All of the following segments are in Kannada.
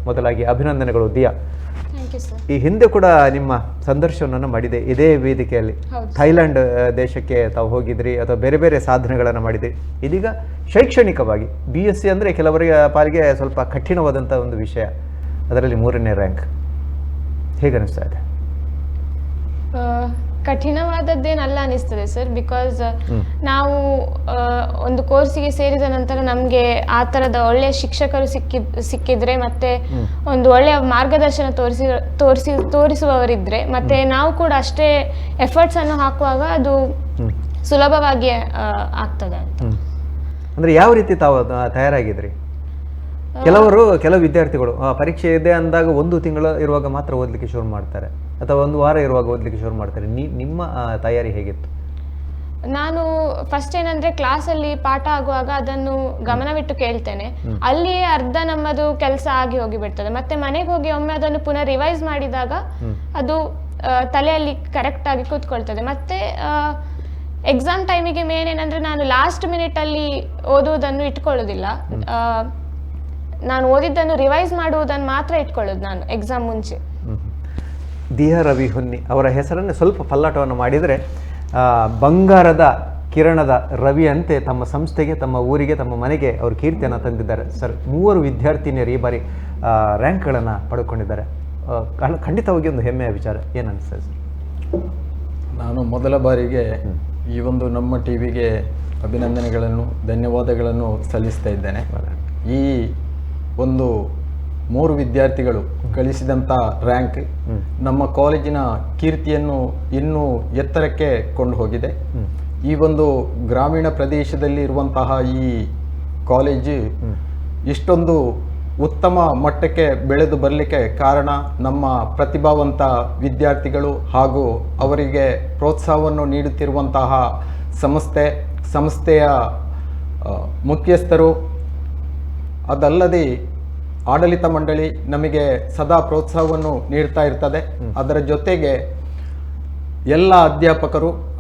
ಮೊದಲಾಗಿ ಅಭಿನಂದನೆಗಳು ದಿಯಾ. Thank you sir. ಈ ಹಿಂದೆ ಕೂಡ ನಿಮ್ಮ ಸಂದರ್ಶನವನ್ನು ಮಾಡಿದೆ ಇದೇ ವೇದಿಕೆಯಲ್ಲಿ. ಥೈಲ್ಯಾಂಡ್ ದೇಶಕ್ಕೆ ತಾವು ಹೋಗಿದ್ರಿ ಅಥವಾ ಬೇರೆ ಬೇರೆ ಸಾಧನೆಗಳನ್ನು ಮಾಡಿದ್ರಿ. ಇದೀಗ ಶೈಕ್ಷಣಿಕವಾಗಿ BSc ಅಂದರೆ ಕೆಲವರಿಗೆ ಪಾಲಿಗೆ ಸ್ವಲ್ಪ ಕಠಿಣವಾದಂಥ ಒಂದು ವಿಷಯ, ಅದರಲ್ಲಿ 3ನೇ ರ್ಯಾಂಕ್. ಹೇಗೆ ಅನಿಸ್ತಾ ಇದೆ? ಕಠಿಣವಾದದ್ದೇನಲ್ಲ ಅನಿಸ್ತದೆ ಸರ್, ಬಿಕಾಸ್ ನಾವು ಒಂದು ಕೋರ್ಸಿಗೆ ಸೇರಿದ ನಂತರ ನಮಗೆ ಆ ಥರದ ಒಳ್ಳೆಯ ಶಿಕ್ಷಕರು ಸಿಕ್ಕಿದ್ರೆ ಮತ್ತೆ ಒಂದು ಒಳ್ಳೆಯ ಮಾರ್ಗದರ್ಶನ ತೋರಿಸುವವರಿದ್ರೆ ಮತ್ತೆ ನಾವು ಕೂಡ ಅಷ್ಟೇ ಎಫರ್ಟ್ಸ್ ಅನ್ನು ಹಾಕುವಾಗ ಅದು ಸುಲಭವಾಗಿ ಆಗ್ತದೆ ಅಂತ. ಅಂದರೆ ಯಾವ ರೀತಿ ತಾವು ತಯಾರಾಗಿದ್ರಿ? ಕೆಲವು ವಿದ್ಯಾರ್ಥಿಗಳು ಪರೀಕ್ಷೆ ಇದೆ ಅಂದಾಗ 1 ತಿಂಗಳು ಇರುವಾಗ ಮಾತ್ರ ಓದಲಿಕ್ಕೆ ಶುರು ಮಾಡ್ತಾರೆ ಅಥವಾ 1 ವಾರ ಇರುವಾಗ ಓದಲಿಕ್ಕೆ ಶುರು ಮಾಡ್ತಾರೆ. ನಿಮ್ಮ ತಯಾರಿ ಹೇಗಿತ್ತು? ನಾನು ಫಸ್ಟ್ ಏನಂದ್ರೆ ಕ್ಲಾಸಲ್ಲಿ ಪಾಠ ಆಗುವಾಗ ಅದನ್ನು ಗಮನವಿಟ್ಟು ಕೇಳ್ತೇನೆ. ಅಲ್ಲಿಯೇ ಅರ್ಧ ನಮ್ಮದು ಕೆಲಸ ಆಗಿ ಹೋಗಿಬಿಡ್ತದೆ. ಮತ್ತೆ ಮನೆಗೆ ಹೋಗಿ ಒಮ್ಮೆ ಅದನ್ನು ಪುನಃ ರಿವೈಸ್ ಮಾಡಿದಾಗ ಅದು ತಲೆಯಲ್ಲಿ ಕರೆಕ್ಟ್ ಆಗಿ ಕೂತ್ಕೊಳ್ತದೆ. ಮತ್ತೆ ಎಕ್ಸಾಮ್ ಟೈಮಿಗೆ ಮೇನ್ ಏನಂದ್ರೆ ನಾನು ಲಾಸ್ಟ್ ಮಿನಿಟಲ್ಲಿ ಓದುವುದನ್ನು ಇಟ್ಕೊಳ್ಳೋದಿಲ್ಲ. ನಾನು ಓದಿದ್ದನ್ನು ರಿವೈಸ್ ಮಾಡುವುದನ್ನು ಮಾತ್ರ ಇಟ್ಕೊಳ್ಳೋದು ನಾನು ಎಕ್ಸಾಮ್ ಮುಂಚೆ. ದಿಯಾ ರವಿ ಹೊನ್ನಿ ಅವರ ಹೆಸರನ್ನು ಸ್ವಲ್ಪ ಪಲ್ಲಾಟವನ್ನು ಮಾಡಿದರೆ ಬಂಗಾರದ ಕಿರಣದ ರವಿ ಅಂತೆ ತಮ್ಮ ಸಂಸ್ಥೆಗೆ, ತಮ್ಮ ಊರಿಗೆ, ತಮ್ಮ ಮನೆಗೆ ಅವರು ಕೀರ್ತಿಯನ್ನು ತಂದಿದ್ದಾರೆ. ಸರ್, 3 ವಿದ್ಯಾರ್ಥಿನಿಯರು ಈ ಬಾರಿ ರ್ಯಾಂಕ್ಗಳನ್ನು ಪಡ್ಕೊಂಡಿದ್ದಾರೆ. ಖಂಡಿತವಾಗಿ ಒಂದು ಹೆಮ್ಮೆಯ ವಿಚಾರ. ಏನು ಅನಿಸ್ತದೆ ಸರ್? ನಾನು ಮೊದಲ ಬಾರಿಗೆ ಈ ಒಂದು ನಮ್ಮ ಟಿವಿಗೆ ಅಭಿನಂದನೆಗಳನ್ನು, ಧನ್ಯವಾದಗಳನ್ನು ಸಲ್ಲಿಸ್ತಾ ಇದ್ದೇನೆ. ಈ ಒಂದು 3 ವಿದ್ಯಾರ್ಥಿಗಳು ಗಳಿಸಿದಂಥ ರ್ಯಾಂಕ್ ನಮ್ಮ ಕಾಲೇಜಿನ ಕೀರ್ತಿಯನ್ನು ಇನ್ನೂ ಎತ್ತರಕ್ಕೆ ಕೊಂಡು ಹೋಗಿದೆ. ಈ ಒಂದು ಗ್ರಾಮೀಣ ಪ್ರದೇಶದಲ್ಲಿ ಇರುವಂತಹ ಈ ಕಾಲೇಜು ಇಷ್ಟೊಂದು ಉತ್ತಮ ಮಟ್ಟಕ್ಕೆ ಬೆಳೆದು ಬರಲಿಕ್ಕೆ ಕಾರಣ ನಮ್ಮ ಪ್ರತಿಭಾವಂತ ವಿದ್ಯಾರ್ಥಿಗಳು ಹಾಗೂ ಅವರಿಗೆ ಪ್ರೋತ್ಸಾಹವನ್ನು ನೀಡುತ್ತಿರುವಂತಹ ಸಂಸ್ಥೆಯ ಮುಖ್ಯಸ್ಥರು. ಅದಲ್ಲದೆ ಆಡಳಿತ ಮಂಡಳಿ ನಮಗೆ ಸದಾ ಪ್ರೋತ್ಸಾಹವನ್ನು ನೀಡ್ತಾ ಇರ್ತದೆ. ಅದರ ಜೊತೆಗೆ ಎಲ್ಲ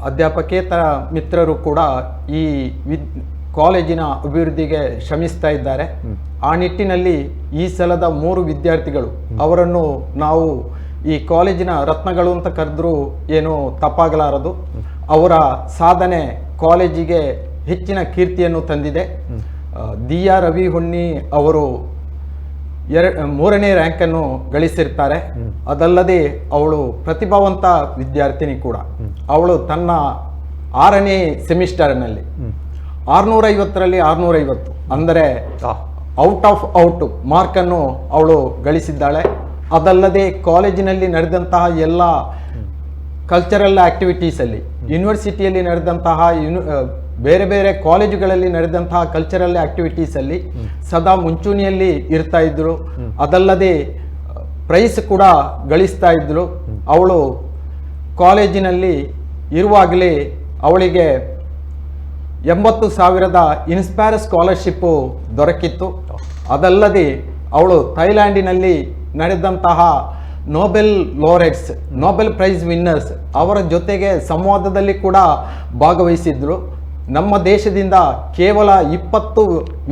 ಅಧ್ಯಾಪಕೇತರ ಮಿತ್ರರು ಕೂಡ ಈ ಕಾಲೇಜಿನ ಅಭಿವೃದ್ಧಿಗೆ ಶ್ರಮಿಸ್ತಾ ಇದ್ದಾರೆ. ಆ ನಿಟ್ಟಿನಲ್ಲಿ ಈ ಸಲದ 3 ವಿದ್ಯಾರ್ಥಿಗಳು, ಅವರನ್ನು ನಾವು ಈ ಕಾಲೇಜಿನ ರತ್ನಗಳು ಅಂತ ಕರೆದ್ರೂ ಏನೂ ತಪ್ಪಾಗಲಾರದು. ಅವರ ಸಾಧನೆ ಕಾಲೇಜಿಗೆ ಹೆಚ್ಚಿನ ಕೀರ್ತಿಯನ್ನು ತಂದಿದೆ. ದಿಯಾ ರವಿ ಹೊನ್ನಿ ಅವರು 3ನೇ ರ್ಯಾಂಕನ್ನು ಗಳಿಸಿರ್ತಾರೆ. ಅದಲ್ಲದೆ ಅವಳು ಪ್ರತಿಭಾವಂತ ವಿದ್ಯಾರ್ಥಿನಿ ಕೂಡ. ಅವಳು ತನ್ನ 6ನೇ ಸೆಮಿಸ್ಟರ್ನಲ್ಲಿ 650ರಲ್ಲಿ 650 ಅಂದರೆ ಔಟ್ ಆಫ್ ಔಟ್ ಮಾರ್ಕನ್ನು ಅವಳು ಗಳಿಸಿದ್ದಾಳೆ. ಅದಲ್ಲದೆ ಕಾಲೇಜಿನಲ್ಲಿ ನಡೆದಂತಹ ಎಲ್ಲ ಕಲ್ಚರಲ್ ಆಕ್ಟಿವಿಟೀಸಲ್ಲಿ, ಯೂನಿವರ್ಸಿಟಿಯಲ್ಲಿ ನಡೆದಂತಹ ಬೇರೆ ಬೇರೆ ಕಾಲೇಜುಗಳಲ್ಲಿ ನಡೆದಂತಹ ಕಲ್ಚರಲ್ ಆಕ್ಟಿವಿಟೀಸಲ್ಲಿ ಸದಾ ಮುಂಚೂಣಿಯಲ್ಲಿ ಇರ್ತಾ ಇದ್ರು. ಅದಲ್ಲದೆ ಪ್ರೈಸ್ ಕೂಡ ಗಳಿಸ್ತಾ ಇದ್ರು. ಅವಳು ಕಾಲೇಜಿನಲ್ಲಿ ಇರುವಾಗಲೇ ಅವಳಿಗೆ 80,000 ಇನ್ಸ್ಪೈರ್ ಸ್ಕಾಲರ್ಶಿಪ್ಪು ದೊರಕಿತ್ತು. ಅದಲ್ಲದೆ ಅವಳು ಥೈಲ್ಯಾಂಡಿನಲ್ಲಿ ನಡೆದಂತಹ Nobel laureates, Nobel prize winners ಅವರ ಜೊತೆಗೆ ಸಂವಾದದಲ್ಲಿ ಕೂಡ ಭಾಗವಹಿಸಿದ್ರು. ನಮ್ಮ ದೇಶದಿಂದ ಕೇವಲ 20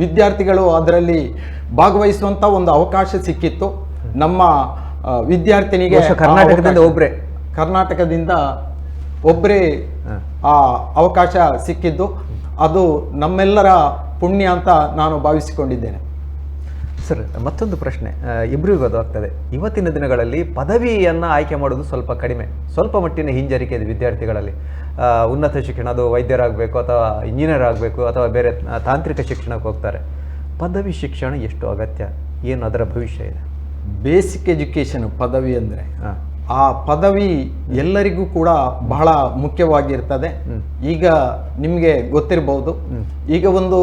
ವಿದ್ಯಾರ್ಥಿಗಳು ಅದರಲ್ಲಿ ಭಾಗವಹಿಸುವಂಥ ಒಂದು ಅವಕಾಶ ಸಿಕ್ಕಿತ್ತು. ನಮ್ಮ ವಿದ್ಯಾರ್ಥಿನಿಗೆ ಕರ್ನಾಟಕದಿಂದ ಒಬ್ಬರೇ ಆ ಅವಕಾಶ ಸಿಕ್ಕಿದ್ದು. ಅದು ನಮ್ಮೆಲ್ಲರ ಪುಣ್ಯ ಅಂತ ನಾನು ಭಾವಿಸಿಕೊಂಡಿದ್ದೇನೆ. ಸರ್, ಮತ್ತೊಂದು ಪ್ರಶ್ನೆ ಇಬ್ಬರಿಗೂ ಗೊತ್ತಾಗ್ತದೆ. ಇವತ್ತಿನ ದಿನಗಳಲ್ಲಿ ಪದವಿಯನ್ನು ಆಯ್ಕೆ ಮಾಡೋದು ಸ್ವಲ್ಪ ಕಡಿಮೆ, ಸ್ವಲ್ಪ ಮಟ್ಟಿನ ಹಿಂಜರಿಕೆ ಇದೆ ವಿದ್ಯಾರ್ಥಿಗಳಲ್ಲಿ. ಉನ್ನತ ಶಿಕ್ಷಣ, ಅದು ವೈದ್ಯರಾಗಬೇಕು ಅಥವಾ ಇಂಜಿನಿಯರ್ ಆಗಬೇಕು ಅಥವಾ ಬೇರೆ ತಾಂತ್ರಿಕ ಶಿಕ್ಷಣಕ್ಕೆ ಹೋಗ್ತಾರೆ. ಪದವಿ ಶಿಕ್ಷಣ ಎಷ್ಟು ಅಗತ್ಯ, ಏನು ಅದರ ಭವಿಷ್ಯ ಇದೆ? ಬೇಸಿಕ್ ಎಜುಕೇಷನ್ ಪದವಿ ಅಂದರೆ ಆ ಪದವಿ ಎಲ್ಲರಿಗೂ ಕೂಡ ಬಹಳ ಮುಖ್ಯವಾಗಿರ್ತದೆ. ಈಗ ನಿಮಗೆ ಗೊತ್ತಿರಬಹುದು, ಈಗ ಒಂದು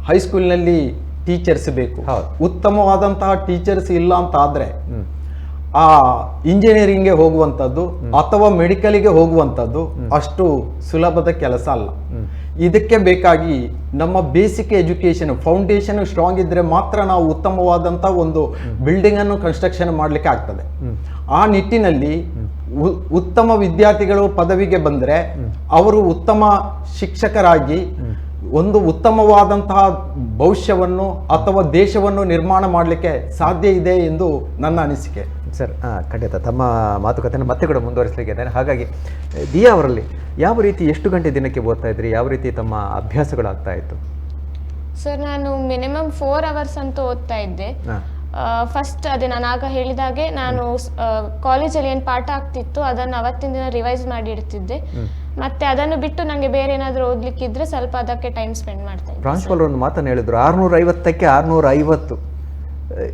ಹೈಸ್ಕೂಲ್ನಲ್ಲಿ ಟೀಚರ್ಸ್ ಬೇಕು. ಉತ್ತಮವಾದಂತಹ ಟೀಚರ್ಸ್ ಇಲ್ಲ ಅಂತ ಆದ್ರೆ ಆ ಇಂಜಿನಿಯರಿಂಗ್ಗೆ ಹೋಗುವಂಥದ್ದು ಅಥವಾ ಮೆಡಿಕಲ್ಗೆ ಹೋಗುವಂಥದ್ದು ಅಷ್ಟು ಸುಲಭದ ಕೆಲಸ ಅಲ್ಲ. ಇದಕ್ಕೆ ಬೇಕಾಗಿ ನಮ್ಮ ಬೇಸಿಕ್ ಎಜುಕೇಶನ್ ಫೌಂಡೇಶನ್ ಸ್ಟ್ರಾಂಗ್ ಇದ್ರೆ ಮಾತ್ರ ನಾವು ಉತ್ತಮವಾದಂಥ ಒಂದು ಬಿಲ್ಡಿಂಗ್ ಅನ್ನು ಕನ್ಸ್ಟ್ರಕ್ಷನ್ ಮಾಡಲಿಕ್ಕೆ ಆಗ್ತದೆ. ಆ ನಿಟ್ಟಿನಲ್ಲಿ ಉತ್ತಮ ವಿದ್ಯಾರ್ಥಿಗಳು ಪದವಿಗೆ ಬಂದರೆ ಅವರು ಉತ್ತಮ ಶಿಕ್ಷಕರಾಗಿ ಒಂದು ಉತ್ತಮವಾದಂತಹ ಭವಿಷ್ಯವನ್ನು ಅಥವಾ ದೇಶವನ್ನು ನಿರ್ಮಾಣ ಮಾಡಲಿಕ್ಕೆ ಸಾಧ್ಯ ಇದೆ ಎಂದು ನನ್ನ ಅನಿಸಿಕೆ. ಸರ್ ಖಂಡಿತ ತಮ್ಮ ಮಾತುಕತೆಯನ್ನು ಮತ್ತೆ ಕೂಡ ಮುಂದುವರಿಸಲಿಕ್ಕೆ ಇದ್ದೇನೆ. ಹಾಗಾಗಿ ದಿಯಾ ಅವರಲ್ಲಿ ಯಾವ ರೀತಿ ಎಷ್ಟು ಗಂಟೆ ದಿನಕ್ಕೆ ಓದ್ತಾ ಇದ್ರಿ, ಯಾವ ರೀತಿ ತಮ್ಮ ಅಭ್ಯಾಸಗಳಾಗ್ತಾ ಇತ್ತು? ಸರ್ ನಾನು ಮಿನಿಮಮ್ 4 ಅವರ್ಸ್ ಅಂತ ಓದ್ತಾ ಇದ್ದೆ. ಫಸ್ಟ್ ಅದೇ ನಾನು ಆಗ ಹೇಳಿದಾಗೆ ನಾನು ಕಾಲೇಜಲ್ಲಿ ಏನು ಪಾಠ ಆಗ್ತಿತ್ತು ಅದನ್ನು ಅವತ್ತಿನ ದಿನ ರಿವೈಸ್ ಮಾಡಿ ಇಡ್ತಿದ್ದೆ. ಮತ್ತೆ ಅದನ್ನು ಬಿಟ್ಟು ನನಗೆ ಬೇರೆ ಏನಾದರೂ ಓದ್ಲಿಕ್ಕಿದ್ರೆ ಸ್ವಲ್ಪ ಅದಕ್ಕೆ ಟೈಮ್ ಸ್ಪೆಂಡ್ ಮಾಡ್ತಾ ಇದ್ದೆ. ಪ್ರಾಂಶುಪಾಲರು ಒಂದು ಮಾತನ್ನು ಹೇಳಿದ್ರು, 650ಕ್ಕೆ 650.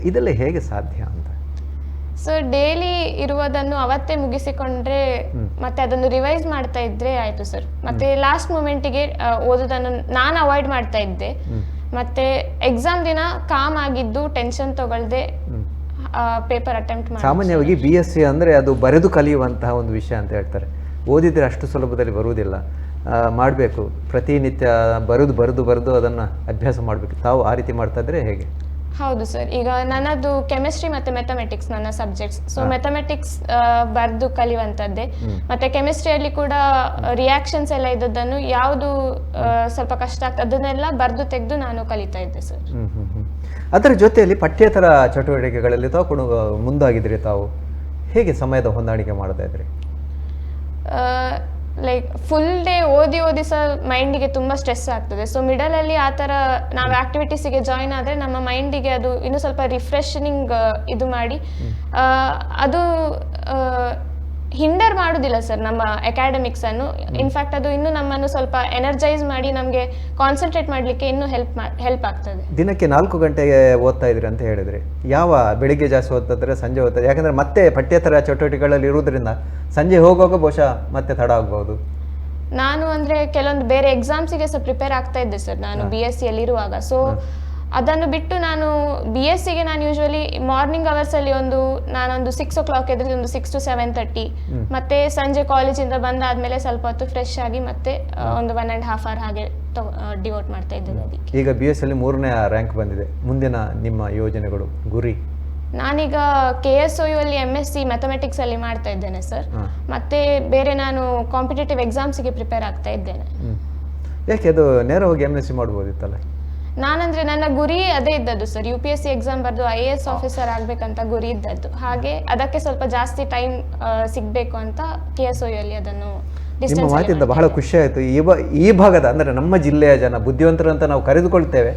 ಇದೆಲ್ಲ ಹೇಗೆ ಸಾಧ್ಯ ಅಂತ? ಸರ್ ಡೈಲಿ ಇರುವುದನ್ನು ಅವತ್ತೇ ಮುಗಿಸಿಕೊಂಡ್ರೆ ಮತ್ತೆ ಅದನ್ನು ರಿವೈಸ್ ಮಾಡ್ತಾ ಇದ್ರೆ ಆಯ್ತು ಸರ್. ಮತ್ತೆ ಲಾಸ್ಟ್ ಮೂಮೆಂಟಿಗೆ ಓದೋದನ್ನು ನಾನು ಅವಾಯ್ಡ್ ಮಾಡ್ತಾ ಇದ್ದೆ. ಮತ್ತೆ ಎಕ್ಸಾಮ್ ದಿನ ಕಾಮ್ ಆಗಿದ್ದು ಟೆನ್ಷನ್ ತಗೊಳ್ದೆ ಪೇಪರ್ ಅಟೆಂಪ್ಟ್ ಮಾಡಿ. ಸಾಮಾನ್ಯವಾಗಿ BSc ಅಂದರೆ ಅದು ಬರೆದು ಕಲಿಯುವಂತಹ ಒಂದು ವಿಷಯ ಅಂತ ಹೇಳ್ತಾರೆ. ಓದಿದರೆ ಅಷ್ಟು ಸುಲಭದಲ್ಲಿ ಬರುವುದಿಲ್ಲ, ಮಾಡಬೇಕು ಪ್ರತಿನಿತ್ಯ ಬರೆದು ಅದನ್ನು ಅಭ್ಯಾಸ ಮಾಡಬೇಕು. ತಾವು ಆ ರೀತಿ ಮಾಡ್ತಾ ಇದ್ರೆ ಹೇಗೆ? ಹೌದು ಸರ್, ಈಗ ನನ್ನದು ಕೆಮಿಸ್ಟ್ರಿ ಮತ್ತೆ ಮೆಥಮೆಟಿಕ್ಸ್ ನನ್ನ ಸಬ್ಜೆಕ್ಟ್ಸ್. ಸೊ ಮೆಥಮೆಟಿಕ್ಸ್ ಬರೆದು ಕಲಿಯುವಂಥದ್ದೇ. ಮತ್ತೆ ಕೆಮಿಸ್ಟ್ರಿಯಲ್ಲಿ ಕೂಡ ರಿಯಾಕ್ಷನ್ಸ್ ಎಲ್ಲ ಇದ್ದದ್ದನ್ನು ಯಾವುದು ಸ್ವಲ್ಪ ಕಷ್ಟ ಆಗ್ತದೆ ಅದನ್ನೆಲ್ಲ ಬರೆದು ತೆಗೆದು ನಾನು ಕಲಿತಾ ಇದ್ದೆ ಸರ್. ಅದರ ಜೊತೆಯಲ್ಲಿ ಪಠ್ಯೇತರ ಚಟುವಟಿಕೆಗಳಲ್ಲಿ ತಾವು ಕೂಡ ಮುಂದಾಗಿದ್ರಿ. ತಾವು ಹೇಗೆ ಸಮಯದ ಹೊಂದಾಣಿಕೆ ಮಾಡ್ತಾ ಇದ್ರಿ? ಲೈಕ್ ಫುಲ್ ಡೇ ಓದಿ ಸಹ ಮೈಂಡಿಗೆ ತುಂಬ ಸ್ಟ್ರೆಸ್ ಆಗ್ತದೆ. ಸೊ ಮಿಡಲಲ್ಲಿ ಆ ಥರ ನಾವು ಆ್ಯಕ್ಟಿವಿಟೀಸಿಗೆ ಜಾಯಿನ್ ಆದರೆ ನಮ್ಮ ಮೈಂಡಿಗೆ ಅದು ಇನ್ನೂ ಸ್ವಲ್ಪ ರಿಫ್ರೆಶನಿಂಗ್ ಇದು ಮಾಡಿ ಅದು ಹಿಂಡರ್ ಮಾಡೋದಿಲ್ಲ ಸರ್ ನಮ್ಮ ಅಕಾಡೆಮಿಕ್ಸನ್ನು. ಇನ್ಫ್ಯಾಕ್ಟ್ ಅದು ಇನ್ನೂ ನಮ್ಮನ್ನು ಸ್ವಲ್ಪ ಎನರ್ಜೈಸ್ ಮಾಡಿ ನಮಗೆ ಕಾನ್ಸಂಟ್ರೇಟ್ ಮಾಡಲಿಕ್ಕೆ ಇನ್ನೂ ಹೆಲ್ಪ್ ಆಗ್ತದೆ. ದಿನಕ್ಕೆ 4 ಗಂಟೆಗೆ ಓದ್ತಾ ಇದ್ರಿ ಅಂತ ಹೇಳಿದ್ರಿ. ಯಾವ ಬೆಳಿಗ್ಗೆ ಜಾಸ್ತಿ ಓದ್ತಿದ್ರೆ ಸಂಜೆ ಓದ್ತಾ? ಯಾಕಂದರೆ ಮತ್ತೆ ಪಠ್ಯೇತರ ಚಟುವಟಿಕೆಗಳಲ್ಲಿ ಇರುವುದರಿಂದ ಸಂಜೆ ಹೋಗುವಾಗ ಬಹುಶಃ ಮತ್ತೆ ತಡ ಆಗ್ಬೋದು. ನಾನು ಅಂದರೆ ಕೆಲವೊಂದು ಬೇರೆ ಎಕ್ಸಾಮ್ಸಿಗೆ ಸಹ ಪ್ರಿಪೇರ್ ಆಗ್ತಾ ಇದ್ದೆ ಸರ್ ನಾನು BScಯಲ್ಲಿ ಇರುವಾಗ. ಸೊ ಅದನ್ನು ಬಿಟ್ಟು ನಾನು BScಗೆ ನಾನು ಯೂಶ್ವಲಿ ಮಾರ್ನಿಂಗ್ ಅವರ್ಸಲ್ಲಿ ನಾನೊಂದು 6 o'clock ಎದ್ರೆ ಒಂದು 6 to 7:30 ಮತ್ತೆ ಸಂಜೆ ಕಾಲೇಜಿಂದ ಬಂದಾದ್ಮೇಲೆ ಸ್ವಲ್ಪ ಹೊತ್ತು ಫ್ರೆಶ್ ಆಗಿ ಮತ್ತೆ ಒಂದು 1.5 hour ಹಾಗೆ ಡಿವೋಟ್ ಮಾಡ್ತಾ ಇದ್ದೇನೆ ಅದಕ್ಕೆ. ಈಗ BScಲ್ಲಿ 3ನೇ ರ್ಯಾಂಕ್ ಬಂದಿದೆ. ಮುಂದಿನ ನಿಮ್ಮ ಯೋಜನೆಗಳು, ಗುರಿ? ನಾನೀಗ KSOU ಅಲ್ಲಿ MSc ಮ್ಯಾಥಮೆಟಿಕ್ಸ್ ಅಲ್ಲಿ ಮಾಡ್ತಾ ಇದ್ದೇನೆ ಸರ್. ಮತ್ತೆ ಬೇರೆ ನಾನು ಕಾಂಪಿಟೇಟಿವ್ ಎಕ್ಸಾಮ್ಸ್ಗೆ ಪ್ರಿಪೇರ್ ಆಗ್ತಾ ಇದ್ದೇನೆ. ಯಾಕೆ ಅದು ನೇರವಾಗಿ MSc ಮಾಡ್ಬೋದಿತ್ತಲ್ಲ? ನಾನಂದ್ರೆ ನನ್ನ ಗುರಿ ಅದೇ ಇದ್ದದ್ದು ಸರ್, UPSC ಎಕ್ಸಾಮ್ ಬರೆದು IAS ಆಫೀಸರ್ ಆಗ್ಬೇಕಂತ ಗುರಿ ಇದ್ದದ್ದು. ಹಾಗೆ ಅದಕ್ಕೆ ಸ್ವಲ್ಪ ಜಾಸ್ತಿ ಟೈಮ್ ಸಿಗಬೇಕು ಅಂತ KSOU ಅಲ್ಲಿ ಅದನ್ನು ನಿಮ್ಮ ಮಾತಿಂದ ಬಹಳ ಖುಷಿ ಆಯಿತು. ಈ ಭಾಗದ ಅಂದರೆ ನಮ್ಮ ಜಿಲ್ಲೆಯ ಜನ ಬುದ್ಧಿವಂತರು ಅಂತ ನಾವು ಕರೆದುಕೊಳ್ತೇವೆ,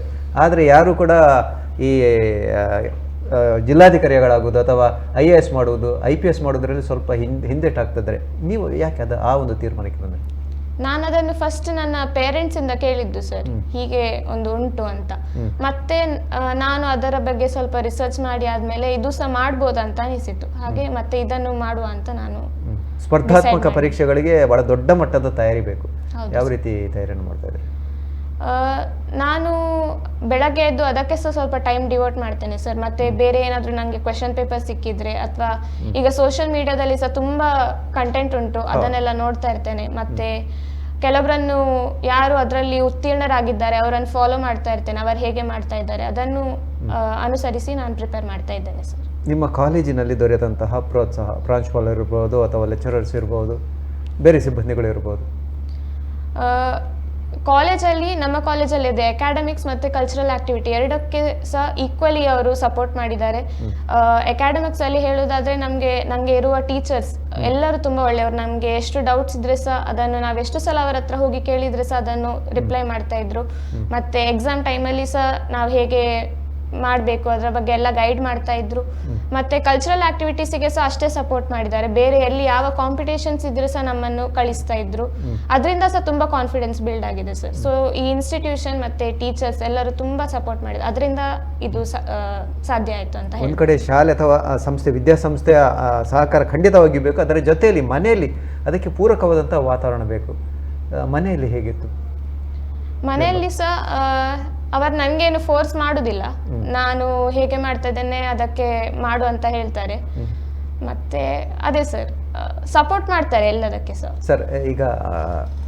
ಆದರೆ ಯಾರು ಕೂಡ ಈ ಜಿಲ್ಲಾಧಿಕಾರಿಗಳಾಗುವುದು ಅಥವಾ IAS ಮಾಡುವುದು, IPS ಮಾಡೋದ್ರಲ್ಲಿ ಸ್ವಲ್ಪ ಹಿಂದೆಟಾಗ್ತಿದ್ದಾರೆ. ನೀವು ಯಾಕೆ ಆ ಒಂದು ತೀರ್ಮಾನಕ್ಕೆ ಬಂದರೆ? ನಾನು ಅದನ್ನು ಫಸ್ಟ್ ನನ್ನ ಪೇರೆಂಟ್ಸ್ ಇಂದ ಕೇಳಿದ್ದು ಸರ್, ಹೀಗೆ ಒಂದು ಉಂಟು ಅಂತ. ಮತ್ತೆ ನಾನು ಅದರ ಬಗ್ಗೆ ಸ್ವಲ್ಪ ರಿಸರ್ಚ್ ಮಾಡಿ ಆದ್ಮೇಲೆ ಇದು ಸಹ ಮಾಡ್ಬೋದಂತ ಅನಿಸಿತು. ಹಾಗೆ ಮತ್ತೆ ಇದನ್ನು ಮಾಡುವ ಅಂತ ನಾನು. ಸ್ಪರ್ಧಾತ್ಮಕ ಪರೀಕ್ಷೆಗಳಿಗೆ ಬಹಳ ದೊಡ್ಡ ಮಟ್ಟದ ತಯಾರಿ ಬೇಕು. ಯಾವ ರೀತಿ ತಯಾರಿಯನ್ನು ಮಾಡ್ತಾ ಇದ್ರಿ? ನಾನು ಬೆಳಗ್ಗೆ ಎದ್ದು ಅದಕ್ಕೆ ಸಹ ಸ್ವಲ್ಪ ಟೈಮ್ ಡಿವೋಟ್ ಮಾಡ್ತೇನೆ ಸರ್. ಮತ್ತೆ ಬೇರೆ ಏನಾದರೂ ನನಗೆ ಕ್ವೆಶನ್ ಪೇಪರ್ ಸಿಕ್ಕಿದ್ರೆ ಅಥವಾ ಈಗ ಸೋಷಿಯಲ್ ಮೀಡಿಯಾದಲ್ಲಿ ಸಹ ತುಂಬ ಕಂಟೆಂಟ್ ಉಂಟು, ಅದನ್ನೆಲ್ಲ ನೋಡ್ತಾ ಇರ್ತೇನೆ. ಮತ್ತೆ ಕೆಲವರನ್ನು ಯಾರು ಅದರಲ್ಲಿ ಉತ್ತೀರ್ಣರಾಗಿದ್ದಾರೆ ಅವರನ್ನು ಫಾಲೋ ಮಾಡ್ತಾ ಇರ್ತೇನೆ, ಅವರು ಹೇಗೆ ಮಾಡ್ತಾ ಇದ್ದಾರೆ ಅದನ್ನು ಅನುಸರಿಸಿ ನಾನು ಪ್ರಿಪೇರ್ ಮಾಡ್ತಾ ಇದ್ದೇನೆ ಸರ್. ನಿಮ್ಮ ಕಾಲೇಜಿನಲ್ಲಿ ದೊರೆತಂತಹ ಪ್ರೋತ್ಸಾಹ, ಪ್ರಾಂಶುಪಾಲರು ಇರ್ಬೋದು ಅಥವಾ ಲೆಕ್ಚರರ್ಸ್ ಇರ್ಬೋದು, ಬೇರೆ ಸಿಬ್ಬಂದಿಗಳು ಇರ್ಬೋದು, ಕಾಲೇಜಲ್ಲಿ ನಮ್ಮ ಕಾಲೇಜಲ್ಲಿ ಇದೆ ಅಕಾಡೆಮಿಕ್ಸ್ ಮತ್ತು ಕಲ್ಚರಲ್ ಆಕ್ಟಿವಿಟಿ ಎರಡಕ್ಕೆ ಸಹ ಈಕ್ವಲಿ ಅವರು ಸಪೋರ್ಟ್ ಮಾಡಿದ್ದಾರೆ. ಅಕಾಡೆಮಿಕ್ಸ್ ಅಲ್ಲಿ ಹೇಳೋದಾದ್ರೆ ನನಗೆ ಇರುವ ಟೀಚರ್ಸ್ ಎಲ್ಲರೂ ತುಂಬ ಒಳ್ಳೆಯವರು. ನಮಗೆ ಎಷ್ಟು ಡೌಟ್ಸ್ ಇದ್ರೆ ಸಹ ಅದನ್ನು ನಾವು ಎಷ್ಟು ಸಲ ಅವರ ಹತ್ರ ಹೋಗಿ ಕೇಳಿದ್ರೆ ಸಹ ಅದನ್ನು ರಿಪ್ಲೈ ಮಾಡ್ತಾ ಇದ್ರು. ಮತ್ತೆ ಎಕ್ಸಾಮ್ ಟೈಮಲ್ಲಿ ಸಹ ನಾವು ಹೇಗೆ ಮಾಡಬೇಕು ಅದರ ಬಗ್ಗೆ ಎಲ್ಲ ಗೈಡ್ ಮಾಡ್ತಾ ಇದ್ರು. ಮತ್ತೆ ಕಲ್ಚರಲ್ ಆಕ್ಟಿವಿಟೀಸಿಗೆ ಸಹ ಅಷ್ಟೇ ಸಪೋರ್ಟ್ ಮಾಡಿದ್ದಾರೆ. ಬೇರೆ ಎಲ್ಲಿ ಯಾವ ಕಾಂಪಿಟೇಷನ್ಸ್ ಇದ್ರೆ ಸಹ ನಮ್ಮನ್ನು ಕಳಿಸ್ತಾ ಇದ್ರು. ಅದರಿಂದ ಸಹ ತುಂಬಾ ಕಾನ್ಫಿಡೆನ್ಸ್ ಬಿಲ್ಡ್ ಆಗಿದೆ ಸರ್. ಸೊ ಈ ಇನ್ಸ್ಟಿಟ್ಯೂಷನ್ ಮತ್ತೆ ಟೀಚರ್ಸ್ ಎಲ್ಲರೂ ತುಂಬಾ ಸಪೋರ್ಟ್ ಮಾಡಿದ್ರು, ಅದರಿಂದ ಇದು ಸಾಧ್ಯ ಆಯ್ತು ಅಂತ ಹೇಳಿ. ಒಂದು ಕಡೆ ಶಾಲೆ ಅಥವಾ ಸಂಸ್ಥೆ, ವಿದ್ಯಾಸಂಸ್ಥೆಯ ಸಹಕಾರ ಖಂಡಿತವಾಗಿ ಬೇಕು. ಅದರ ಜೊತೆಯಲ್ಲಿ ಮನೆಯಲ್ಲಿ ಅದಕ್ಕೆ ಪೂರಕವಾದಂತಹ ವಾತಾವರಣ ಬೇಕು. ಮನೆಯಲ್ಲಿ ಹೇಗಿತ್ತು? ಮನೆಯಲ್ಲಿ ಸಹ ಅವರು ನನಗೇನು ಫೋರ್ಸ್ ಮಾಡೋದಿಲ್ಲ, ನಾನು ಹೇಗೆ ಮಾಡ್ತಾ ಇದ್ದೇನೆ ಅದಕ್ಕೆ ಮಾಡು ಅಂತ ಹೇಳ್ತಾರೆ. ಮತ್ತೆ ಅದೇ ಸರ್, ಸಪೋರ್ಟ್ ಮಾಡ್ತಾರೆ ಎಲ್ಲದಕ್ಕೆ ಸಹ. ಸರ್, ಈಗ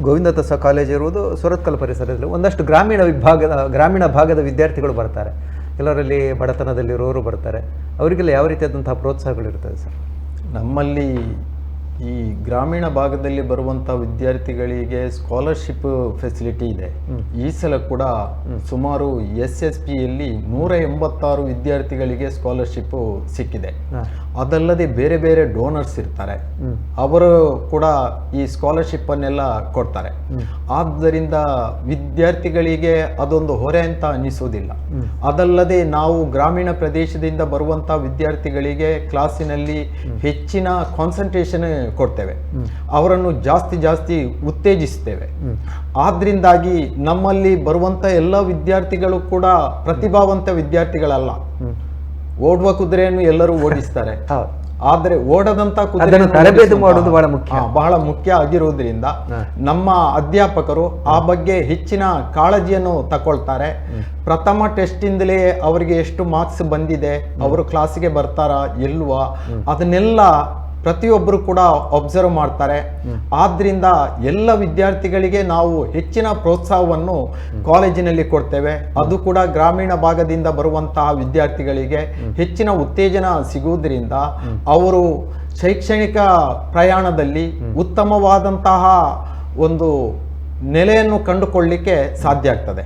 ಗೋವಿಂದದಾಸ ಕಾಲೇಜ್ ಇರುವುದು ಸುರತ್ಕಲ್ ಪರಿಸರದಲ್ಲಿ. ಒಂದಷ್ಟು ಗ್ರಾಮೀಣ ಭಾಗದ ವಿದ್ಯಾರ್ಥಿಗಳು ಬರ್ತಾರೆ, ಕೆಲವರಲ್ಲಿ ಬಡತನದಲ್ಲಿರೋರು ಬರ್ತಾರೆ. ಅವರಿಗೆಲ್ಲ ಯಾವ ರೀತಿಯಾದಂತಹ ಪ್ರೋತ್ಸಾಹಗಳಿರ್ತದೆ ಸರ್? ನಮ್ಮಲ್ಲಿ ಈ ಗ್ರಾಮೀಣ ಭಾಗದಲ್ಲಿ ಬರುವಂಥ ವಿದ್ಯಾರ್ಥಿಗಳಿಗೆ ಸ್ಕಾಲರ್ಶಿಪ್ ಫೆಸಿಲಿಟಿ ಇದೆ. ಈ ಸಲ ಕೂಡ ಸುಮಾರು SSPಯಲ್ಲಿ 186 ವಿದ್ಯಾರ್ಥಿಗಳಿಗೆ ಸ್ಕಾಲರ್ಶಿಪ್ ಸಿಕ್ಕಿದೆ. ಅದಲ್ಲದೆ ಬೇರೆ ಬೇರೆ ಡೋನರ್ಸ್ ಇರ್ತಾರೆ, ಅವರು ಕೂಡ ಈ ಸ್ಕಾಲರ್ಶಿಪ್ ಅನ್ನೆಲ್ಲ ಕೊಡ್ತಾರೆ. ಆದ್ದರಿಂದ ವಿದ್ಯಾರ್ಥಿಗಳಿಗೆ ಅದೊಂದು ಹೊರೆ ಅಂತ ಅನಿಸೋದಿಲ್ಲ. ಅದಲ್ಲದೆ ನಾವು ಗ್ರಾಮೀಣ ಪ್ರದೇಶದಿಂದ ಬರುವಂಥ ವಿದ್ಯಾರ್ಥಿಗಳಿಗೆ ಕ್ಲಾಸಿನಲ್ಲಿ ಹೆಚ್ಚಿನ ಕಾನ್ಸಂಟ್ರೇಷನ್ ಕೊಡ್ತೇವೆ, ಅವರನ್ನು ಜಾಸ್ತಿ ಉತ್ತೇಜಿಸ್ತೇವೆ. ಆದ್ರಿಂದಾಗಿ ನಮ್ಮಲ್ಲಿ ಬರುವಂತ ಎಲ್ಲ ವಿದ್ಯಾರ್ಥಿಗಳು ಕೂಡ ಪ್ರತಿಭಾವಂತ ವಿದ್ಯಾರ್ಥಿಗಳಲ್ಲ. ಓಡುವ ಕುದುರೆಯನ್ನು ಎಲ್ಲರೂ ಓಡಿಸ್ತಾರೆ, ಆದ್ರೆ ಓಡದಂತ ಕುದುರೆ ತರಬೇತಿ ಮಾಡೋದು ಬಹಳ ಮುಖ್ಯ ಆಗಿರುವುದರಿಂದ ನಮ್ಮ ಅಧ್ಯಾಪಕರು ಆ ಬಗ್ಗೆ ಹೆಚ್ಚಿನ ಕಾಳಜಿಯನ್ನು ತಗೊಳ್ತಾರೆ. ಪ್ರಥಮ ಟೆಸ್ಟ್ ಇಂದಲೇ ಅವರಿಗೆ ಎಷ್ಟು ಮಾರ್ಕ್ಸ್ ಬಂದಿದೆ, ಅವರು ಕ್ಲಾಸಿಗೆ ಬರ್ತಾರಾ ಇಲ್ವಾ, ಅದನ್ನೆಲ್ಲ ಪ್ರತಿಯೊಬ್ಬರು ಕೂಡ ಅಬ್ಸರ್ವ್ ಮಾಡ್ತಾರೆ. ಆದ್ರಿಂದ ಎಲ್ಲ ವಿದ್ಯಾರ್ಥಿಗಳಿಗೆ ನಾವು ಹೆಚ್ಚಿನ ಪ್ರೋತ್ಸಾಹವನ್ನು ಕಾಲೇಜಿನಲ್ಲಿ ಕೊಡ್ತೇವೆ. ಅದು ಕೂಡ ಗ್ರಾಮೀಣ ಭಾಗದಿಂದ ಬರುವಂತಹ ವಿದ್ಯಾರ್ಥಿಗಳಿಗೆ ಹೆಚ್ಚಿನ ಉತ್ತೇಜನ ಸಿಗುವುದರಿಂದ ಅವರು ಶೈಕ್ಷಣಿಕ ಪ್ರಯಾಣದಲ್ಲಿ ಉತ್ತಮವಾದಂತಹ ಒಂದು ನೆಲೆಯನ್ನು ಕಂಡುಕೊಳ್ಳಲಿಕ್ಕೆ ಸಾಧ್ಯ ಆಗ್ತದೆ.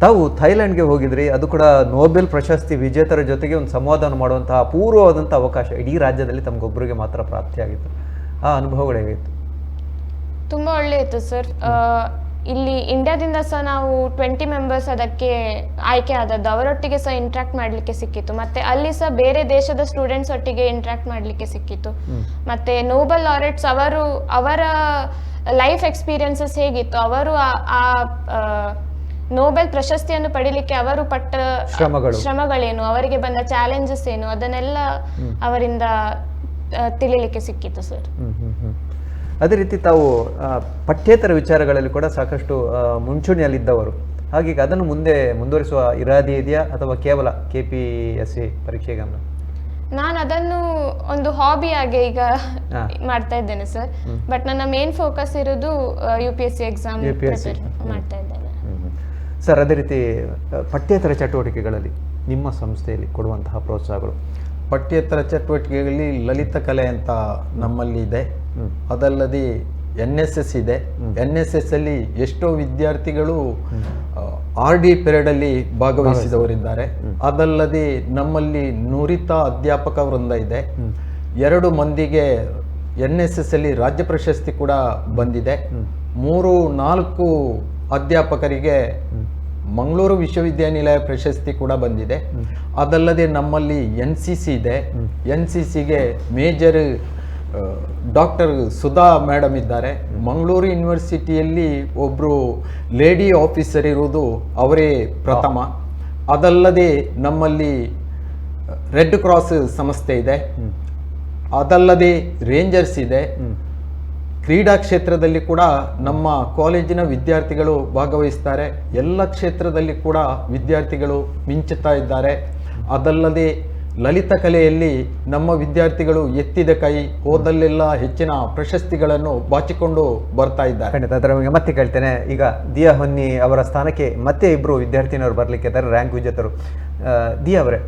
ತಾವು ಥೈಲ್ಯಾಂಡ್ಗೆ ಹೋಗಿದ್ರಿ, ಅದು ಕೂಡ ನೋಬೆಲ್ ಪ್ರಶಸ್ತಿ ವಿಜೇತರ ಜೊತೆಗೆ ಒಂದು ಸಂವಾದ ಮಾಡುವಂತಹ ಅಪೂರ್ವವಾದಂಥ ಅವಕಾಶ ಇಡೀ ರಾಜ್ಯದಲ್ಲಿ ತಮಗೊಬ್ಬರಿಗೆ ಮಾತ್ರ ಪ್ರಾಪ್ತಿಯಾಗಿತ್ತು. ಆ ಅನುಭವಗಳು ಹೇಗಿತ್ತು? ತುಂಬ ಒಳ್ಳೆ ಇತ್ತು ಸರ್. ಇಲ್ಲಿ ಇಂಡಿಯಾದಿಂದ ಸಹ ನಾವು 20 ಮೆಂಬರ್ಸ್ ಅದಕ್ಕೆ ಆಯ್ಕೆ ಆದದ್ದು, ಅವರೊಟ್ಟಿಗೆ ಸಹ ಇಂಟ್ರಾಕ್ಟ್ ಮಾಡಲಿಕ್ಕೆ ಸಿಕ್ಕಿತ್ತು. ಮತ್ತೆ ಅಲ್ಲಿ ಸಹ ಬೇರೆ ದೇಶದ ಸ್ಟೂಡೆಂಟ್ಸ್ ಒಟ್ಟಿಗೆ ಇಂಟ್ರಾಕ್ಟ್ ಮಾಡಲಿಕ್ಕೆ ಸಿಕ್ಕಿತ್ತು. ಮತ್ತೆ ನೋಬೆಲ್ ಲಾರೆಟ್ಸ್ ಅವರ ಲೈಫ್ ಎಕ್ಸ್ಪೀರಿಯನ್ಸಸ್ ಹೇಗಿತ್ತು, ಅವರು ಆ ನೋಬೆಲ್ ಪ್ರಶಸ್ತಿಯನ್ನು ಪಡಿಲಿಕ್ಕೆ ಅವರು ಪಟ್ಟ ಶ್ರಮಗಳೇನು, ಅವರಿಗೆ ಬಂದ ಚಾಲೆಂಜಸ್ ಏನು, ಅದನ್ನೆಲ್ಲ ಅವರಿಂದ ತಿಳಿಲಿಕ್ಕೆ ಸಿಕ್ಕಿತ್ತು ಸರ್. ಅದೇ ರೀತಿ ತಾವು ಪಠ್ಯೇತರ ವಿಚಾರಗಳಲ್ಲಿ ಕೂಡ ಸಾಕಷ್ಟು ಮುಂಚೂಣಿಯಲ್ಲಿದ್ದವರು, ಹಾಗಾಗಿ ಅದನ್ನು ಮುಂದುವರಿಸುವ ಇರಾದೆ ಇದೆಯಾ ಅಥವಾ ಕೇವಲ KPSC ಪರೀಕ್ಷೆಗೆ? ನಾನು ಅದನ್ನು ಒಂದು ಹಾಬಿಯಾಗಿ ಈಗ ಮಾಡ್ತಾ ಇದ್ದೇನೆ ಸರ್. ಬಟ್ ನನ್ನ ಮೇನ್ ಫೋಕಸ್ ಇರೋದು UPSC ಎಕ್ಸಾಮ್ ಮಾಡ್ತಾ ಇದ್ದೇನೆ ಸರ್. ಅದೇ ರೀತಿ ಪಠ್ಯೇತರ ಚಟುವಟಿಕೆಗಳಲ್ಲಿ ನಿಮ್ಮ ಸಂಸ್ಥೆಯಲ್ಲಿ ಕೊಡುವಂತಹ ಪ್ರೋತ್ಸಾಹಗಳು? ಪಠ್ಯೇತರ ಚಟುವಟಿಕೆಗಳಲ್ಲಿ ಲಲಿತ ಕಲೆ ಅಂತ ನಮ್ಮಲ್ಲಿ ಇದೆ, ಅದಲ್ಲದೆ NSS ಇದೆ. NSS ಅಲ್ಲಿ ಎಷ್ಟೋ ವಿದ್ಯಾರ್ಥಿಗಳು RD ಪೀರಿಯಡ್ ಅಲ್ಲಿ ಭಾಗವಹಿಸಿದವರಿದ್ದಾರೆ. ಅದಲ್ಲದೆ ನಮ್ಮಲ್ಲಿ ನುರಿತ ಅಧ್ಯಾಪಕ ವೃಂದ ಇದೆ. 2 ಮಂದಿಗೆ NSS ಅಲ್ಲಿ ರಾಜ್ಯ ಪ್ರಶಸ್ತಿ ಕೂಡ ಬಂದಿದೆ. 3-4 ಅಧ್ಯಾಪಕರಿಗೆ ಮಂಗಳೂರು ವಿಶ್ವವಿದ್ಯಾನಿಲಯ ಪ್ರಶಸ್ತಿ ಕೂಡ ಬಂದಿದೆ. ಅದಲ್ಲದೆ ನಮ್ಮಲ್ಲಿ NCC ಇದೆ. NCCಗೆ ಮೇಜರ್ ಡಾಕ್ಟರ್ ಸುಧಾ ಮೇಡಮ್ ಇದ್ದಾರೆ. ಮಂಗಳೂರು ಯೂನಿವರ್ಸಿಟಿಯಲ್ಲಿ ಒಬ್ಬರು ಲೇಡಿ ಆಫೀಸರ್ ಇರುವುದು ಅವರೇ ಪ್ರಥಮ. ಅದಲ್ಲದೆ ನಮ್ಮಲ್ಲಿ ರೆಡ್ ಕ್ರಾಸ್ ಸಂಸ್ಥೆ ಇದೆ. ಅದಲ್ಲದೆ ರೇಂಜರ್ಸ್ ಇದೆ. ಕ್ರೀಡಾ ಕ್ಷೇತ್ರದಲ್ಲಿ ಕೂಡ ನಮ್ಮ ಕಾಲೇಜಿನ ವಿದ್ಯಾರ್ಥಿಗಳು ಭಾಗವಹಿಸ್ತಾರೆ. ಎಲ್ಲ ಕ್ಷೇತ್ರದಲ್ಲಿ ಕೂಡ ವಿದ್ಯಾರ್ಥಿಗಳು ಮಿಂಚುತ್ತಾ ಇದ್ದಾರೆ. ಅದಲ್ಲದೆ ಲಲಿತ ಕಲೆಯಲ್ಲಿ ನಮ್ಮ ವಿದ್ಯಾರ್ಥಿಗಳು ಎತ್ತಿದ ಕೈ ಹೋದಲ್ಲೆಲ್ಲ ಹೆಚ್ಚಿನ ಪ್ರಶಸ್ತಿಗಳನ್ನು ಬಾಚಿಕೊಂಡು ಬರ್ತಾ ಇದ್ದಾರೆ. ಖಂಡಿತ, ಅದರ ಬಗ್ಗೆ ಮತ್ತೆ ಕೇಳ್ತೇನೆ. ಈಗ ದಿಯಾ ಹೊನ್ನಿ ಅವರ ಸ್ಥಾನಕ್ಕೆ ಮತ್ತೆ ಇಬ್ಬರು ವಿದ್ಯಾರ್ಥಿನಿಯವರು ಬರಲಿಕ್ಕೆ ಇದ್ದಾರೆ, ರ್ಯಾಂಕ್ ವಿಜೇತರು. ದಿಯಾ ಅವರೇ,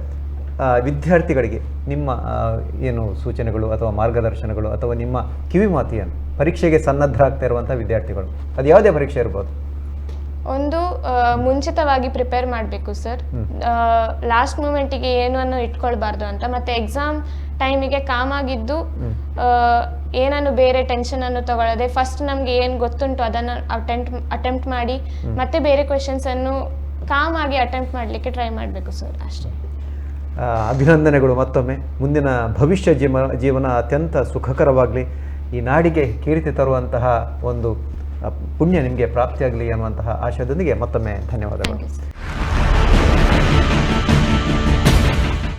ವಿದ್ಯಾರ್ಥಿಗಳಿಗೆ ನಿಮ್ಮ ಏನು ಸೂಚನೆಗಳು ಅಥವಾ ಮಾರ್ಗದರ್ಶನಗಳು ಅಥವಾ ನಿಮ್ಮ ಕಿವಿ ಮಾತು ಏನು? ಪರೀಕ್ಷೆಗೆ ಸನ್ನದ್ಧರಾಗ್ತಾ ಇರುವಂಥ ವಿದ್ಯಾರ್ಥಿಗಳು, ಅದು ಯಾವುದೇ ಪರೀಕ್ಷೆ ಇರ್ಬೋದು. ಒಂದು ಮುಂಚಿತವಾಗಿ ಪ್ರಿಪೇರ್ ಮಾಡಬೇಕು ಸರ್. ಲಾಸ್ಟ್ ಮೂಮೆಂಟಿಗೆ ಏನನ್ನು ಇಟ್ಕೊಳ್ಬಾರ್ದು ಅಂತ. ಮತ್ತೆ ಎಕ್ಸಾಮ್ ಟೈಮಿಗೆ ಕಾಮಾಗಿದ್ದು ಏನನ್ನು ಬೇರೆ ಟೆನ್ಷನ್ ಅನ್ನು ತಗೊಳ್ಳದೆ ಫಸ್ಟ್ ನಮ್ಗೆ ಏನು ಗೊತ್ತುಂಟು ಅದನ್ನು ಅಟೆಂಪ್ಟ್ ಮಾಡಿ ಮತ್ತೆ ಬೇರೆ ಕ್ವೆಶನ್ಸ್ ಅನ್ನು ಕಾಮ್ ಆಗಿ ಅಟೆಂಪ್ಟ್ ಮಾಡಲಿಕ್ಕೆ ಟ್ರೈ ಮಾಡಬೇಕು ಸರ್, ಅಷ್ಟೇ. ಅಭಿನಂದನೆಗಳು ಮತ್ತೊಮ್ಮೆ. ಮುಂದಿನ ಭವಿಷ್ಯ ಜೀವನ ಅತ್ಯಂತ ಸುಖಕರವಾಗಲಿ, ಈ ನಾಡಿಗೆ ಕೀರ್ತಿ ತರುವಂತಹ ಒಂದು ಪುಣ್ಯ ನಿಮಗೆ ಪ್ರಾಪ್ತಿಯಾಗಲಿ ಅನ್ನುವಂತಹ ಆಶಯದೊಂದಿಗೆ ಮತ್ತೊಮ್ಮೆ ಧನ್ಯವಾದಗಳು.